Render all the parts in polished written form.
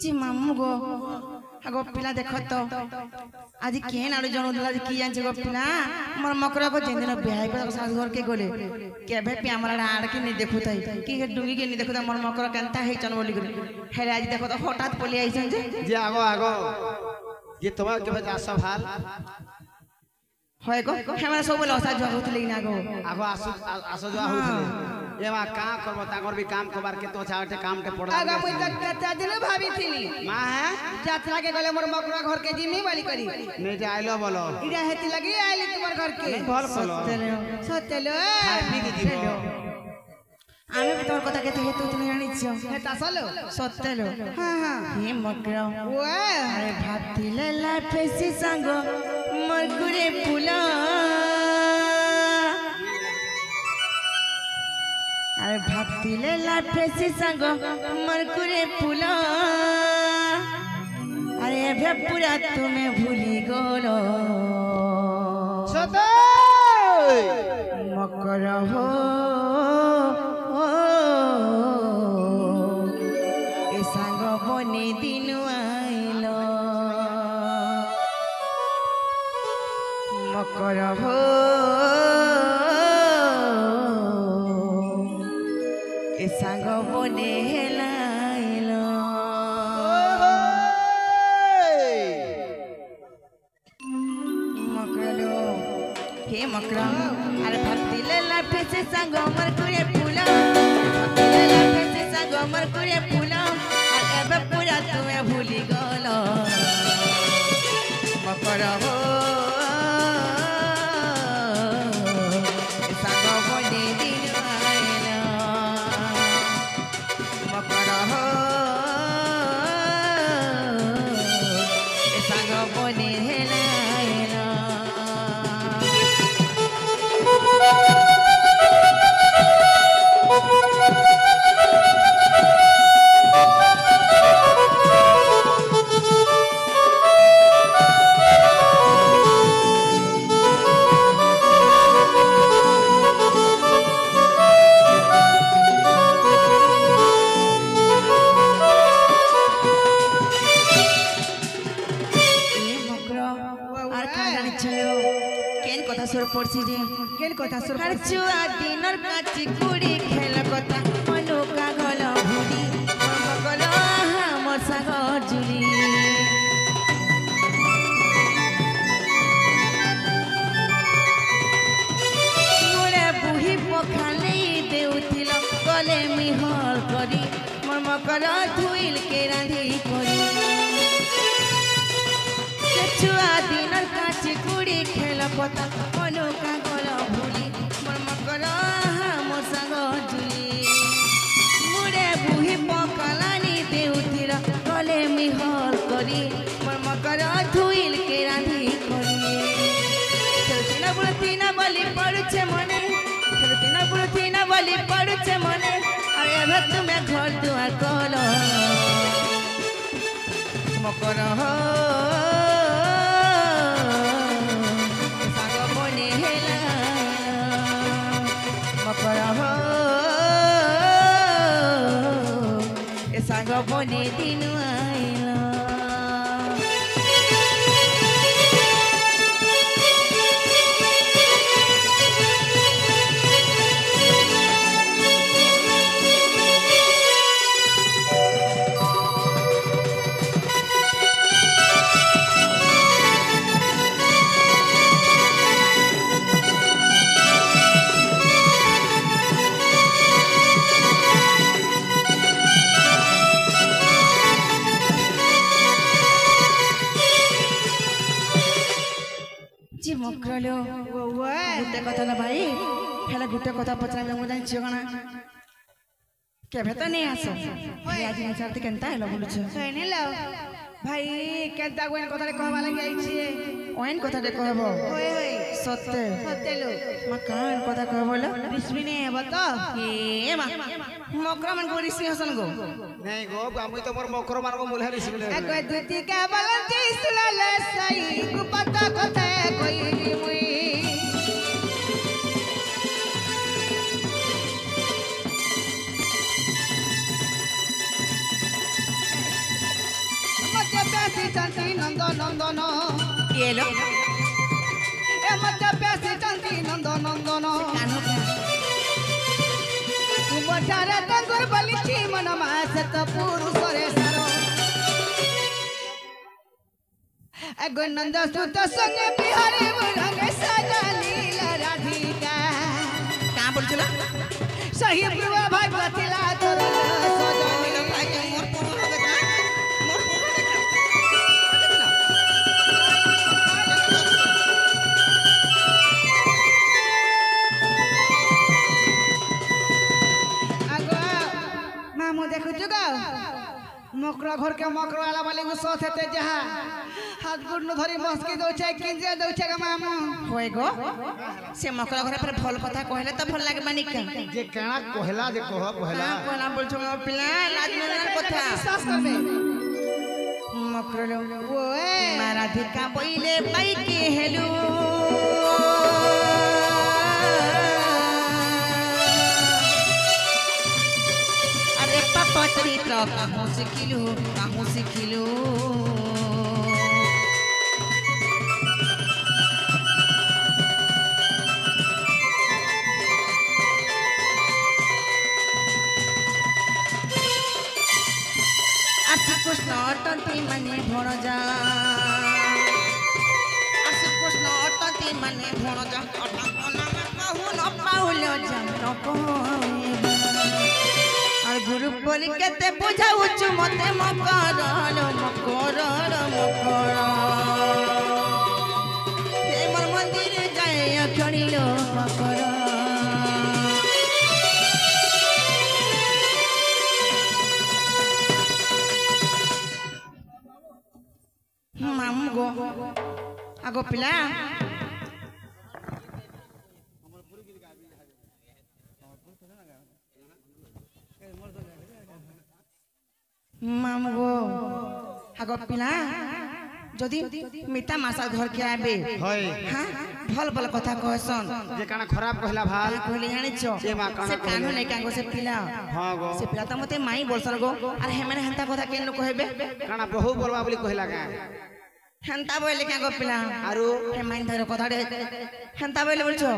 जी मामू गो गो पिला देख तो आज केन आड़ जन आज की जान गो पिला मोर मकरा को जेन दिन बिहाई को सास घर के गोले केबे पे हमरा आड़ के नहीं देखु तई की डुंगी के नहीं देखु त मोर मकरा केनता हे चन बोली गले हेले आज देखो तो हठात पली आइछन जे आगो आगो ये तुम्हार के बजा सब हाल होय गो हमरा सब लसा जो होतले ना गो आगो आसो आसो जो होतले एवा का करबो ताकर भी काम कबार के तो छाटे काम के पड़ा आगा मुई तक कता दिन भाभी थीली मां है जात्रा के गले मोर मकरा घर के जिम नहीं वाली करी नहीं जे आइलो बोलो इरा हेती लगी आइली तुम्हार घर के भल बोलो सतेलो खाई पी के जीवो आमे भी तोर कथा केते हेतु तुम जानि छियो हेता सलो सतेलो हां हां हे मकरा ओए अरे भाती लेला फेसी संग मरगुरे पुला अरे भाती लेला फेसी संग मरगुरे पुला अरे अबे पूरा तुम्हें भूली गोलो सते मकर हो ए संग बने दिन आइलो मकर हो ए संग बने हेलाइलो मकरो हे मकरा अरे भक्ति लेला फेसे संग मर कुरे फूला भक्ति लेला फेसे संग मर कुरे फूला अरे एबे पूरा तुम्हें भूली गलो मकरा हो संग बने दिन आइलो मकरा हो संग बने हेलाइलो पड़सी जे केन कथा सुर हर चुआ दिनर काची कुड़ी खेल कथा मनुका गल भुली मगल हमर सागर जुली मोरे बुही पखाले देउथिल गले मिहल करी मोर मकर धुइल के रांधी करी छुआ दिनर काची कुड़ी खेल कथा मनुका गल भुली मोर मकर हमर सागर जुली मुरे बुही पकलानी देउथिर गले मिहल करी मोर मकर धुइल के रांधी करी खेलतिना बुलतिना बलि पड़ुछे मने खेलतिना बुलतिना बलि पड़ुछे मने अरे एबे तुमे घर दुआर कलो मकर हो साग बने दिन आइलो मकलो गुटे कथा ना भाई हेला गुटे कथा पचारे मु जानि छियो कना केबे त नहीं आसो भाई आज नहीं चाहते केनता हेला बोलुछ कहने लो भाई केनता गोइन कथा रे कहबा लागि आई छी ओइन कथा रे कहबो होय होय सत्य सत्य लो मकान कथा कहबो लो बिस्मी ने हेबो तो ए मा मकरा मन गोरी सिंहासन गो नहीं गो आमुई तो मोर मकरो मारबो मुलहे रिसिबे एक दुती का बलंती सुलाले सई कुपता कथा कोई मुई प्यासी चंती नंद नंदन केलो ए मत प्यासी चंती नंद नंदन कानो तुम ठारे तंगुर बलिची मन मासत पुरुष रे सारो एगो नंद सुत संगे बिहारी रंगे सजा लीला राधिका का बोलछला सही प्रभा भागवती ला तोर सजनी भाई मोर पुरो होबे का मोर पुरो देखा आगो मामू देखु जुगा मकरा घर के मकरा वाला वाली को साथ हेते जहा हाथ गुड धरी मस्की दउछे किंजे दउछे का मामू होय गो से मकरा घर पर भल कथा कहले त भल लागे मानिक जे केना कहला जे कह कहला का कोना बोलछो पिला लाज न कथा विश्वास करबे मकरलो ओए राधिका बोइले बाई के हेलू अरे पापा चरित्र कहूँ सिखिलू कृष्ण अटंती मने भणजा कृष्ण अटंती मने भणजा कहू न पाउल जान और गुरु बोल केते बुझाउछु मते मकर हे मोर मंदिर जाय खणिलो मकर मामू गो आगो पिला मामू गो आगो पिला जदी मिता मासा घर के आबे होय हां भल भल कथा कहसन जे काना खराब कहला भाल कहले जानि छ जे मा काना से कानू नै कागो से पिला हां गो से पिला त मते माई बोलसन गो अरे हेमने हंता कथा केन कहबे काना बहु बोलवा बोली कहला का हंता बोले क्या गो पिला आरो हे माइन धर कथा रे हंता बोले बोलछो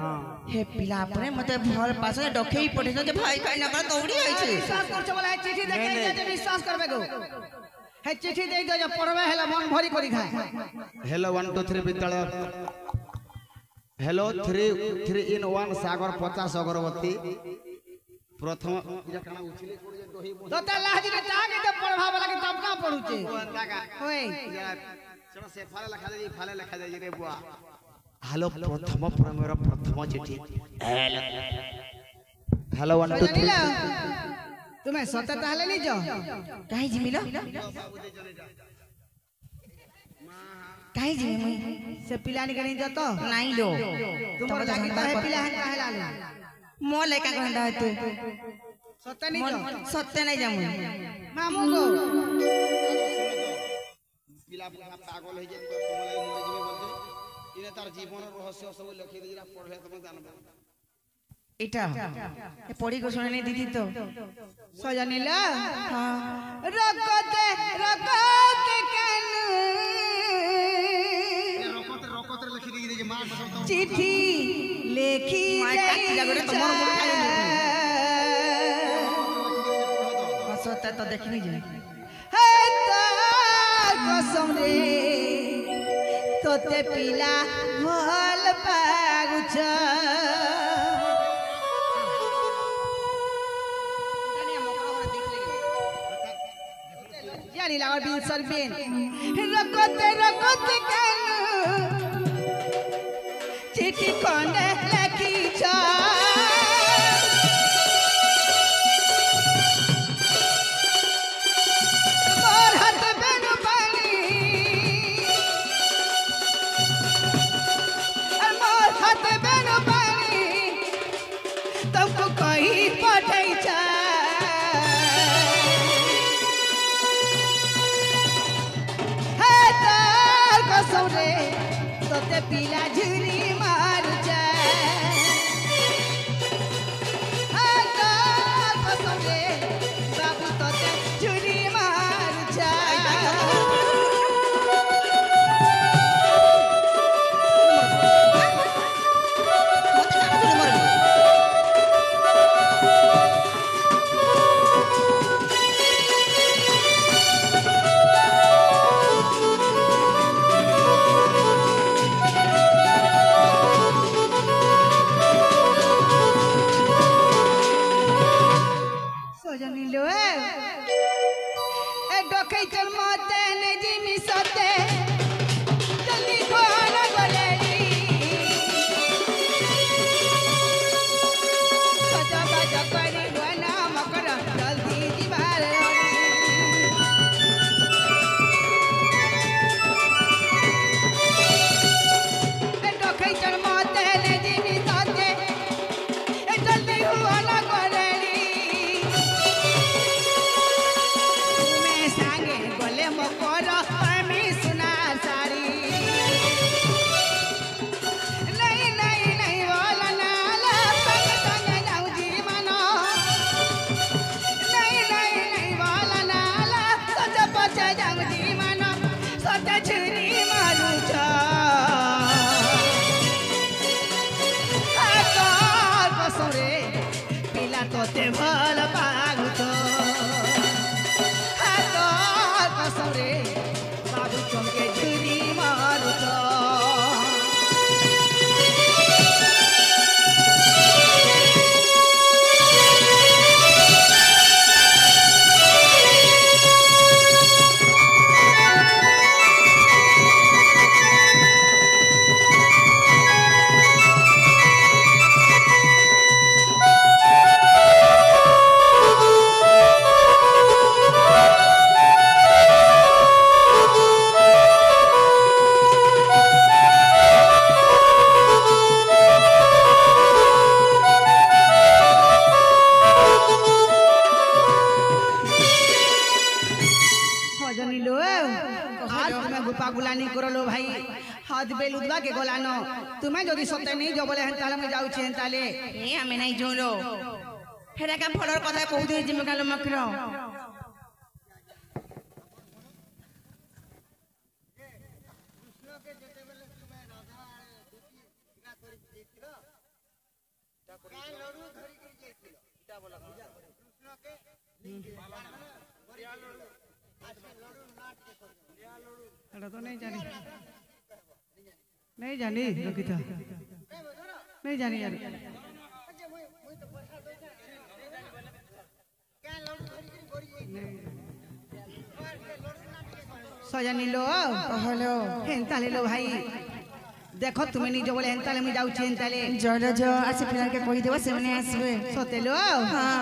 हां हे पिला परे मते भल पासे डखेई पठे जे भाई काई न कर दौड़ी आइ छै विश्वास करछ बोला चिट्ठी देखे जे विश्वास करबे गो हे चिट्ठी दे दो जे पढ़बे हेला मन भरी करी खाए हेलो 1 2 3 विद्यालय हेलो 3 in 1 सागर 50 अगरबत्ती प्रथम इजा काना उछले कोड जे दोही दता लाजी के ताके तो पढ़वा वाला के तब का पढुचे ओए चलो से फाले लिखा दे रे बुआ हेलो प्रथम प्रेमर प्रथम चिट्ठी हेलो 1 2 3 तुम्हें सत ताले नहीं जो काहे जिमिलो काहे जिमि से पिलानी के नहीं जतो नाही लो तुम जाके कहे पिला है काहे लालो मो लेका गंडा हते सत नहीं जो सत्य नहीं जामु मामू को पिला पागल हो जे कमलाई मरे जिमे बोलते इने तार जीवन रहस्य सब लिखि दे जरा पढ़ले तुम जानबो इटा ए पढ़ी को सुने नहीं दीदी तो सजनीला हां रकते कानू रोकते लिखि दे जे मां बसतो चिट्ठी लेखी काटी लगरे तो मोर मोर खाई हसता तो देखनी जे है तार कसम रे तोते पिला भल पागुछ यानी लावर बिन सरबिन रकते कानू चिट्ठी कोने लखी छ मोर हाथ बेनु पानी मोर हाथ बेनु पानी तुमको कहीं पठाई छ है तार कसम रे तोते पिला झुरी मार जाए कसम रे बाबू तोते झुरी मार जाए टोकै चल मते ने जिमी सते जल्दी कोना गलेरी सजा बजा करी गना मकर जल्दी जीवार ए टोकै चल मते ने जिमी सते ए जल्दी कोना गलेरी मैं सांगे गले मकर मी सुना सारी नहीं नहीं नहीं बोला नाला संग संग जाऊं जीवन नहीं नहीं नहीं बोला नाला सच पच जाऊं जीवन सच छुरी मारू छा कसरे पिला तोते भल पागु छो कसरे बाबू चमके छुरी मारू छो सजनी लो आज तुम्हें गुपा गुलानी करलो भाई हाथ बेल उदवा के गोलानो तुम्हें जदि सत्य नहीं जो बोले हेंताले मैं जाऊ छी हेंताले ए आमे नहीं जोलो फेरा का फलर कथा कहू दे जिमे कालो मकरो एटा तो नहीं जानी लोकिता नहीं जानी यार सजनी लो हेलो हेंताले लो भाई देखो तुम्हें नहीं जो बोले हेंताले मैं जाऊ छी हेंताले जो जो आसे फेरा के कहि देबो से मने आसबे सते लो हां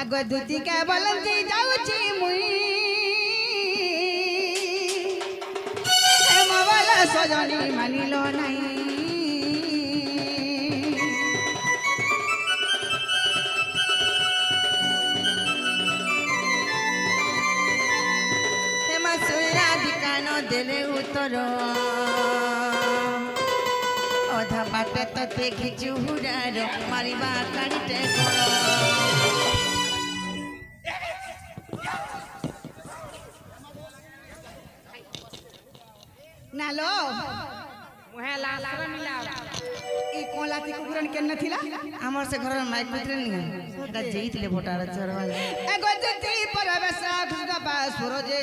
आगो दुती के बोलंती जाऊ छी मुई हेमवाला सजनी मानिलो नहीं हेमा सुरा दिकानो देले उतर अधा बाटे तो देखी चुहुरार मारिबा कानिटे करो नालो मुहे लाल कर मिला ई कोला ती कुकुरन केन थिला हमर से घर में माइक पुत्र नहीं दा जेइतले भोटार चरवा एगो जति परवेश घगा पास फरोजे